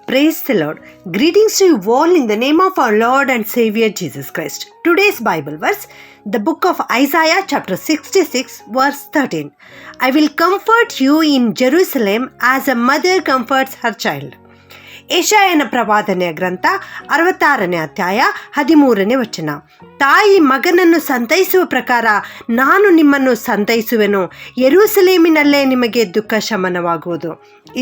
Praise the Lord. Greetings to you all in the name of our Lord and Savior Jesus Christ. Today's Bible verse, the book of Isaiah chapter 66 verse 13. I will comfort you in Jerusalem as a mother comforts her child. ಯೆಶಾಯನ ಪ್ರವಾದನೆಯ ಗ್ರಂಥ 66ನೇ ಅಧ್ಯಾಯ 13ನೇ ವಚನ. ತಾಯಿ ಮಗನನ್ನು ಸಂತೈಸುವ ಪ್ರಕಾರ ನಾನು ನಿಮ್ಮನ್ನು ಸಂತೈಸುವೆನು, ಯೆರೂಸಲೇಮಿನಲ್ಲೇ ನಿಮಗೆ ದುಃಖ ಶಮನವಾಗುವುದು.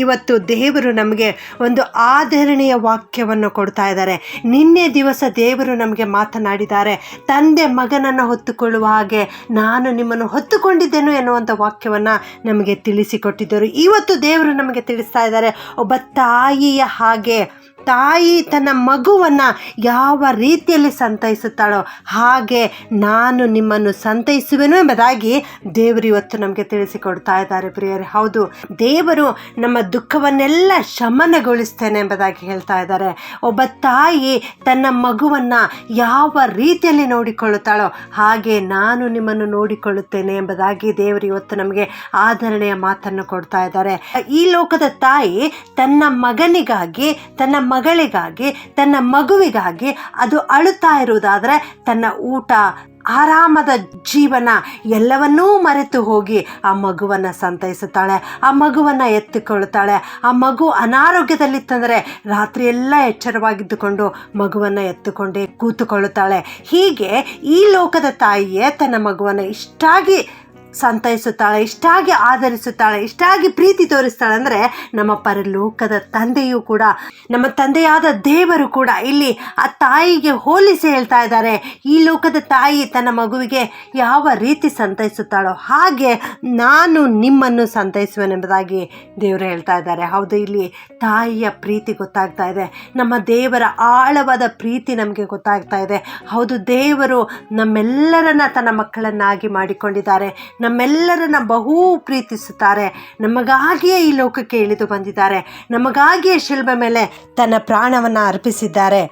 ಇವತ್ತು ದೇವರು ನಮಗೆ ಒಂದು ಆಧರಣೆಯ ವಾಕ್ಯವನ್ನು ಕೊಡ್ತಾ ಇದ್ದಾರೆ. ನಿನ್ನೆ ದಿವಸ ದೇವರು ನಮಗೆ ಮಾತನಾಡಿದ್ದಾರೆ. ತಂದೆ ಮಗನನ್ನು ಹೊತ್ತುಕೊಳ್ಳುವ ಹಾಗೆ ನಾನು ನಿಮ್ಮನ್ನು ಹೊತ್ತುಕೊಂಡಿದ್ದೇನು ಎನ್ನುವಂಥ ವಾಕ್ಯವನ್ನು ನಮಗೆ ತಿಳಿಸಿಕೊಟ್ಟಿದ್ದರು. ಇವತ್ತು ದೇವರು ನಮಗೆ ತಿಳಿಸ್ತಾ ಇದ್ದಾರೆ, ಒಬ್ಬ ತಾಯಿಯ ಹಾಗೆ ತಾಯಿ ತನ್ನ ಮಗುವನ್ನು ಯಾವ ರೀತಿಯಲ್ಲಿ ಸಂತೈಸುತ್ತಾಳೋ ಹಾಗೆ ನಾನು ನಿಮ್ಮನ್ನು ಸಂತೈಸುವೆನು ಎಂಬುದಾಗಿ ದೇವರು ಇವತ್ತು ನಮಗೆ ತಿಳಿಸಿಕೊಡ್ತಾ ಇದ್ದಾರೆ. ಪ್ರಿಯರೇ, ಹೌದು, ದೇವರು ನಮ್ಮ ದುಃಖವನ್ನೆಲ್ಲ ಶಮನಗೊಳಿಸ್ತೇನೆ ಎಂಬುದಾಗಿ ಹೇಳ್ತಾ ಇದ್ದಾರೆ. ಒಬ್ಬ ತಾಯಿ ತನ್ನ ಮಗುವನ್ನು ಯಾವ ರೀತಿಯಲ್ಲಿ ನೋಡಿಕೊಳ್ಳುತ್ತಾಳೋ ಹಾಗೆ ನಾನು ನಿಮ್ಮನ್ನು ನೋಡಿಕೊಳ್ಳುತ್ತೇನೆ ಎಂಬುದಾಗಿ ದೇವರು ಇವತ್ತು ನಮಗೆ ಆಧರಣೆಯ ಮಾತನ್ನು ಕೊಡ್ತಾ ಇದ್ದಾರೆ. ಈ ಲೋಕದ ತಾಯಿ ತನ್ನ ಮಗನಿಗಾಗಿ, ತನ್ನ ಮಗಳಿಗಾಗಿ, ತನ್ನ ಮಗುವಿಗಾಗಿ ಅದು ಅಳುತ್ತಾ ಇರುವುದಾದರೆ ತನ್ನ ಊಟ, ಆರಾಮದ ಜೀವನ ಎಲ್ಲವನ್ನೂ ಮರೆತು ಹೋಗಿ ಆ ಮಗುವನ್ನು ಸಂತೈಸುತ್ತಾಳೆ, ಆ ಮಗುವನ್ನು ಎತ್ತಿಕೊಳ್ಳುತ್ತಾಳೆ. ಆ ಮಗು ಅನಾರೋಗ್ಯದಲ್ಲಿತ್ತಂದರೆ ರಾತ್ರಿ ಎಲ್ಲ ಎಚ್ಚರವಾಗಿದ್ದುಕೊಂಡು ಮಗುವನ್ನು ಎತ್ತುಕೊಂಡೇ ಕೂತುಕೊಳ್ಳುತ್ತಾಳೆ. ಹೀಗೆ ಈ ಲೋಕದ ತಾಯಿಯೇ ತನ್ನ ಮಗುವನ್ನು ಇಷ್ಟಾಗಿ ಸಂತೈಸುತ್ತಾಳೆ, ಇಷ್ಟಾಗಿ ಆಧರಿಸುತ್ತಾಳೆ, ಇಷ್ಟಾಗಿ ಪ್ರೀತಿ ತೋರಿಸ್ತಾಳೆ ಅಂದರೆ ನಮ್ಮ ಪರಲೋಕದ ತಂದೆಯೂ ಕೂಡ, ನಮ್ಮ ತಂದೆಯಾದ ದೇವರು ಕೂಡ ಇಲ್ಲಿ ಆ ತಾಯಿಗೆ ಹೋಲಿಸಿ ಹೇಳ್ತಾ ಇದ್ದಾರೆ. ಈ ಲೋಕದ ತಾಯಿ ತನ್ನ ಮಗುವಿಗೆ ಯಾವ ರೀತಿ ಸಂತೈಸುತ್ತಾಳೋ ಹಾಗೆ ನಾನು ನಿಮ್ಮನ್ನು ಸಂತೈಸುವೆನೆಂಬುದಾಗಿ ದೇವರು ಹೇಳ್ತಾ ಇದ್ದಾರೆ. ಹೌದು, ಇಲ್ಲಿ ತಾಯಿಯ ಪ್ರೀತಿ ಗೊತ್ತಾಗ್ತಾ ಇದೆ. ನಮ್ಮ ದೇವರ ಆಳವಾದ ಪ್ರೀತಿ ನಮಗೆ ಗೊತ್ತಾಗ್ತಾ ಇದೆ. ಹೌದು, ದೇವರು ನಮ್ಮೆಲ್ಲರನ್ನ ತನ್ನ ಮಕ್ಕಳನ್ನಾಗಿ ಮಾಡಿಕೊಂಡಿದ್ದಾರೆ, ನಮ್ಮೆಲ್ಲರನ್ನ ಬಹು ಪ್ರೀತಿಸುತ್ತಾರೆ. ನಮಗಾಗಿಯೇ ಈ ಲೋಕಕ್ಕೆ ಇಳಿದು ಬಂದಿದ್ದಾರೆ, ನಮಗಾಗಿಯೇ ಶಿಲ್ಬೆ ಮೇಲೆ ತನ್ನ ಪ್ರಾಣವನ್ನು ಅರ್ಪಿಸಿದ್ದಾರೆ,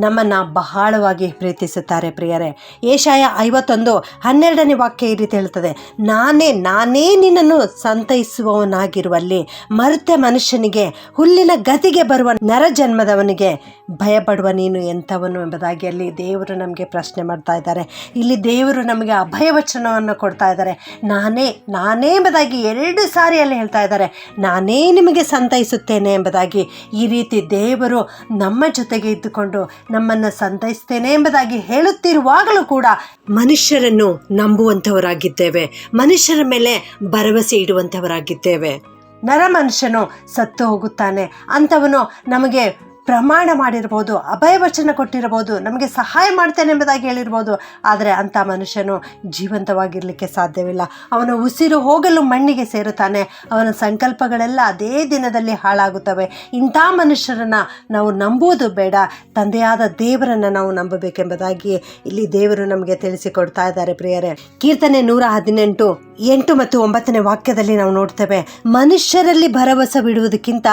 ನಮ್ಮನ್ನು ಬಹಳವಾಗಿ ಪ್ರೀತಿಸುತ್ತಾರೆ. ಪ್ರಿಯರೇ, ಯೆಶಾಯ 51:12ನೇ ವಾಕ್ಯ ಈ ರೀತಿ ಹೇಳ್ತದೆ, ನಾನೇ ನಿನ್ನನ್ನು ಸಂತೈಸುವವನಾಗಿರುವಲ್ಲಿ ಮರ್ತ್ಯ ಮನುಷ್ಯನಿಗೆ, ಹುಲ್ಲಿನ ಗತಿಗೆ ಬರುವ ನರಜನ್ಮದವನಿಗೆ ಭಯಪಡುವ ನೀನು ಎಂಥವನು ಎಂಬುದಾಗಿ ಅಲ್ಲಿ ದೇವರು ನಮಗೆ ಪ್ರಶ್ನೆ ಮಾಡ್ತಾ ಇದ್ದಾರೆ. ಇಲ್ಲಿ ದೇವರು ನಮಗೆ ಅಭಯವಚನವನ್ನು ಕೊಡ್ತಾ ಇದ್ದಾರೆ. ನಾನೇ ಎಂಬುದಾಗಿ 2 ಸಾರಿ ಅಲ್ಲಿ ಹೇಳ್ತಾ ಇದ್ದಾರೆ, ನಾನೇ ನಿಮಗೆ ಸಂತೈಸುತ್ತೇನೆ ಎಂಬುದಾಗಿ. ಈ ರೀತಿ ದೇವರು ನಮ್ಮ ಜೊತೆಗೆ ಇದ್ದುಕೊಂಡು ನಮ್ಮನ್ನು ಸಂತೈಸ್ತೇನೆ ಎಂಬುದಾಗಿ ಹೇಳುತ್ತಿರುವಾಗಲೂ ಕೂಡ ಮನುಷ್ಯರನ್ನು ನಂಬುವಂಥವರಾಗಿದ್ದೇವೆ, ಮನುಷ್ಯರ ಮೇಲೆ ಭರವಸೆ ಇಡುವಂಥವರಾಗಿದ್ದೇವೆ. ನರಮನುಷ್ಯನು ಸತ್ತು ಹೋಗುತ್ತಾನೆ, ಅಂಥವನು ನಮಗೆ ಪ್ರಮಾಣ ಮಾಡಿರ್ಬೋದು, ಅಭಯವಚನ ಕೊಟ್ಟಿರ್ಬೋದು, ನಮಗೆ ಸಹಾಯ ಮಾಡ್ತೇನೆ ಎಂಬುದಾಗಿ ಹೇಳಿರ್ಬೋದು. ಆದರೆ ಅಂಥ ಮನುಷ್ಯನು ಜೀವಂತವಾಗಿರಲಿಕ್ಕೆ ಸಾಧ್ಯವಿಲ್ಲ. ಅವನ ಉಸಿರು ಹೋಗಲು ಮಣ್ಣಿಗೆ ಸೇರುತ್ತಾನೆ, ಅವನ ಸಂಕಲ್ಪಗಳೆಲ್ಲ ಅದೇ ದಿನದಲ್ಲಿ ಹಾಳಾಗುತ್ತವೆ. ಇಂಥ ಮನುಷ್ಯರನ್ನು ನಾವು ನಂಬುವುದು ಬೇಡ, ತಂದೆಯಾದ ದೇವರನ್ನು ನಾವು ನಂಬಬೇಕೆಂಬುದಾಗಿ ಇಲ್ಲಿ ದೇವರು ನಮಗೆ ತಿಳಿಸಿಕೊಡ್ತಾ ಇದ್ದಾರೆ. ಪ್ರಿಯರೇ, ಕೀರ್ತನೆ 118 8 ಮತ್ತು 9ನೇ ವಾಕ್ಯದಲ್ಲಿ ನಾವು ನೋಡ್ತೇವೆ, ಮನುಷ್ಯರಲ್ಲಿ ಭರವಸೆ ಬಿಡುವುದಕ್ಕಿಂತ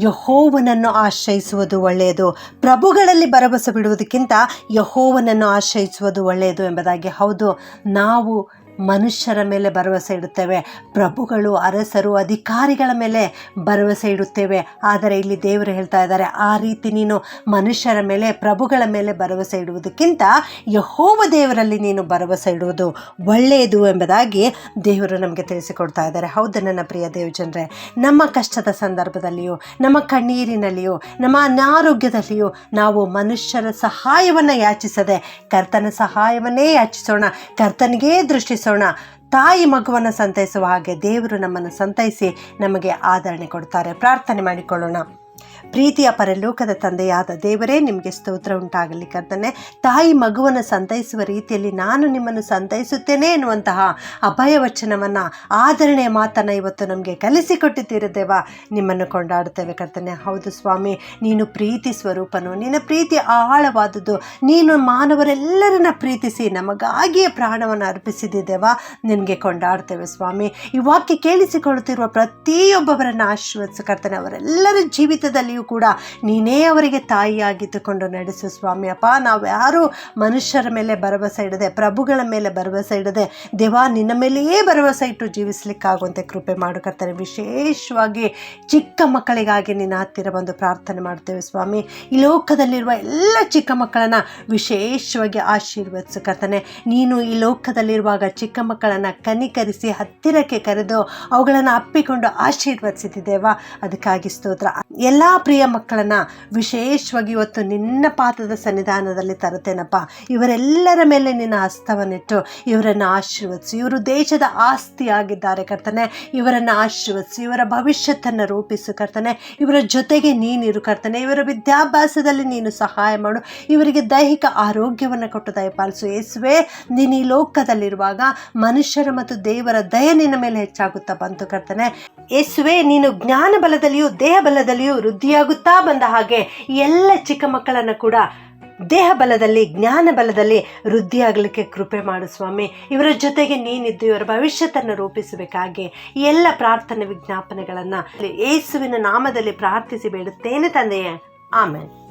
ಯೆಹೋವನನ್ನು ಆಶ್ರಯಿಸುವುದು ಒಳ್ಳೆಯದು, ಪ್ರಭುಗಳಲ್ಲಿ ಭರವಸೆ ಬಿಡುವುದಕ್ಕಿಂತ ಯೆಹೋವನನ್ನು ಆಶ್ರಯಿಸುವುದು ಒಳ್ಳೆಯದು ಎಂಬುದಾಗಿ. ಹೌದು, ನಾವು ಮನುಷ್ಯರ ಮೇಲೆ ಭರವಸೆ ಇಡುತ್ತೇವೆ, ಪ್ರಭುಗಳು, ಅರಸರು, ಅಧಿಕಾರಿಗಳ ಮೇಲೆ ಭರವಸೆ ಇಡುತ್ತೇವೆ. ಆದರೆ ಇಲ್ಲಿ ದೇವರು ಹೇಳ್ತಾ ಇದ್ದಾರೆ, ಆ ರೀತಿ ನೀನು ಮನುಷ್ಯರ ಮೇಲೆ, ಪ್ರಭುಗಳ ಮೇಲೆ ಭರವಸೆ ಇಡುವುದಕ್ಕಿಂತ ಯೆಹೋವ ದೇವರಲ್ಲಿ ನೀನು ಭರವಸೆ ಇಡುವುದು ಒಳ್ಳೆಯದು ಎಂಬುದಾಗಿ ದೇವರು ನಮಗೆ ತಿಳಿಸಿಕೊಡ್ತಾ ಇದ್ದಾರೆ. ಹೌದು ನನ್ನ ಪ್ರಿಯ ದೇವಜನರೇ, ನಮ್ಮ ಕಷ್ಟದ ಸಂದರ್ಭದಲ್ಲಿಯೂ, ನಮ್ಮ ಕಣ್ಣೀರಿನಲ್ಲಿಯೂ, ನಮ್ಮ ಅನಾರೋಗ್ಯದಲ್ಲಿಯೂ ನಾವು ಮನುಷ್ಯರ ಸಹಾಯವನ್ನು ಯಾಚಿಸದೆ ಕರ್ತನ ಸಹಾಯವನ್ನೇ ಯಾಚಿಸೋಣ, ಕರ್ತನಿಗೇ ದೃಷ್ಟಿಸೋಣ. ತಾಯಿ ಮಗುವನ್ನು ಸಂತೈಸುವ ಹಾಗೆ ದೇವರು ನಮ್ಮನ್ನು ಸಂತೈಸಿ ನಮಗೆ ಆದರಣೆ ಕೊಡ್ತಾರೆ. ಪ್ರಾರ್ಥನೆ ಮಾಡಿಕೊಳ್ಳೋಣ. ಪ್ರೀತಿಯ ಪರಲೋಕದ ತಂದೆಯಾದ ದೇವರೇ, ನಿಮಗೆ ಸ್ತೋತ್ರ ಉಂಟಾಗಲಿ. ಕರ್ತನೆ, ತಾಯಿ ಮಗುವನ್ನು ಸಂತೈಸುವ ರೀತಿಯಲ್ಲಿ ನಾನು ನಿಮ್ಮನ್ನು ಸಂತೈಸುತ್ತೇನೆ ಎನ್ನುವಂತಹ ಅಭಯವಚನವನ್ನು, ಆದರಣೆಯ ಮಾತನ್ನು ಇವತ್ತು ನಮಗೆ ಕಲಿಸಿಕೊಟ್ಟಿದ್ದೀರ ದೇವ. ನಿಮ್ಮನ್ನು ಕೊಂಡಾಡುತ್ತೇವೆ ಕರ್ತನೆ. ಹೌದು ಸ್ವಾಮಿ, ನೀನು ಪ್ರೀತಿ ಸ್ವರೂಪನು, ನಿನ್ನ ಪ್ರೀತಿ ಆಳವಾದುದು. ನೀನು ಮಾನವರೆಲ್ಲರನ್ನ ಪ್ರೀತಿಸಿ ನಮಗಾಗಿಯೇ ಪ್ರಾಣವನ್ನು ಅರ್ಪಿಸಿದ್ದೇವ. ನಿನಗೆ ಕೊಂಡಾಡ್ತೇವೆ ಸ್ವಾಮಿ. ಈ ವಾಕ್ಯ ಕೇಳಿಸಿಕೊಳ್ಳುತ್ತಿರುವ ಪ್ರತಿಯೊಬ್ಬೊಬ್ಬರನ್ನು ಆಶೀರ್ವದಿಸು ಕರ್ತನೆ. ಅವರೆಲ್ಲರ ಜೀವಿತ ಜೀವಿತದಲ್ಲಿಯೂ ಕೂಡ ನೀನೇ ಅವರಿಗೆ ತಾಯಿಯಾಗಿದ್ದುಕೊಂಡು ನಡೆಸು ಸ್ವಾಮಿ. ಅಪ್ಪ, ನಾವು ಯಾರು ಮನುಷ್ಯರ ಮೇಲೆ ಭರವಸೆ ಇಡದೆ, ಪ್ರಭುಗಳ ಮೇಲೆ ಭರವಸೆ ಇಡದೆ, ದೇವ ನಿನ್ನ ಮೇಲೆಯೇ ಭರವಸೆ ಇಟ್ಟು ಜೀವಿಸಲಿಕ್ಕಾಗುವಂತೆ ಕೃಪೆ ಮಾಡು ಕರ್ತನೆ. ವಿಶೇಷವಾಗಿ ಚಿಕ್ಕ ಮಕ್ಕಳಿಗಾಗಿ ನಿನ್ನ ಹತ್ತಿರ ಬಂದು ಪ್ರಾರ್ಥನೆ ಮಾಡ್ತೇವೆ ಸ್ವಾಮಿ. ಈ ಲೋಕದಲ್ಲಿರುವ ಎಲ್ಲ ಚಿಕ್ಕ ಮಕ್ಕಳನ್ನು ವಿಶೇಷವಾಗಿ ಆಶೀರ್ವದಿಸು ಕರ್ತನೆ. ನೀನು ಈ ಲೋಕದಲ್ಲಿರುವಾಗ ಚಿಕ್ಕ ಮಕ್ಕಳನ್ನು ಕನಿಕರಿಸಿ ಹತ್ತಿರಕ್ಕೆ ಕರೆದು ಅವುಗಳನ್ನು ಅಪ್ಪಿಕೊಂಡು ಆಶೀರ್ವದಿಸಿದ್ದೇವಾ, ಅದಕ್ಕಾಗಿ ಸ್ತೋತ್ರ. ಎಲ್ಲ ಪ್ರಿಯ ಮಕ್ಕಳನ್ನು ವಿಶೇಷವಾಗಿ ಇವತ್ತು ನಿನ್ನ ಪಾದದ ಸನ್ನಿಧಾನದಲ್ಲಿ ತರುತ್ತೇನಪ್ಪ. ಇವರೆಲ್ಲರ ಮೇಲೆ ನಿನ್ನ ಹಸ್ತವನ್ನಿಟ್ಟು ಇವರನ್ನು ಆಶೀರ್ವದಿಸು. ಇವರು ದೇಶದ ಆಸ್ತಿ ಆಗಿದ್ದಾರೆ ಕರ್ತನೆ. ಇವರನ್ನು ಆಶೀರ್ವದಿಸು. ಇವರ ಭವಿಷ್ಯತ್ತನ್ನು ರೂಪಿಸು ಕರ್ತನೆ. ಇವರ ಜೊತೆಗೆ ನೀನಿರು ಕರ್ತನೆ. ಇವರ ವಿದ್ಯಾಭ್ಯಾಸದಲ್ಲಿ ನೀನು ಸಹಾಯ ಮಾಡು. ಇವರಿಗೆ ದೈಹಿಕ ಆರೋಗ್ಯವನ್ನು ಕೊಟ್ಟು ದಯಪಾಲಿಸು ಯೇಸುವೆ. ನೀನು ಈ ಲೋಕದಲ್ಲಿರುವಾಗ ಮನುಷ್ಯರ ಮತ್ತು ದೇವರ ದಯ ನಿನ್ನ ಮೇಲೆ ಹೆಚ್ಚಾಗುತ್ತಾ ಬಂತು ಕರ್ತನೆ. ಯೇಸುವೆ, ನೀನು ಜ್ಞಾನ ಬಲದಲ್ಲಿಯೂ ದೇಹ ಬಲದಲ್ಲಿಯೂ ವೃದ್ಧಿಯಾಗುತ್ತಾ ಬಂದ ಹಾಗೆ ಎಲ್ಲ ಚಿಕ್ಕ ಮಕ್ಕಳನ್ನು ಕೂಡ ದೇಹ ಬಲದಲ್ಲಿ ಜ್ಞಾನ ಬಲದಲ್ಲಿ ವೃದ್ಧಿಯಾಗಲಿಕ್ಕೆ ಕೃಪೆ ಮಾಡು ಸ್ವಾಮಿ. ಇವರ ಜೊತೆಗೆ ನೀನಿದ್ದು ಇವರ ಭವಿಷ್ಯತನ್ನು ರೂಪಿಸಬೇಕಾಗಿ ಎಲ್ಲ ಪ್ರಾರ್ಥನೆ ವಿಜ್ಞಾಪನೆಗಳನ್ನು ಯೇಸುವಿನ ನಾಮದಲ್ಲಿ ಪ್ರಾರ್ಥಿಸಿ ಬೇಡುತ್ತೇನೆ ತಂದೆಯೇ. ಆಮೆನ್.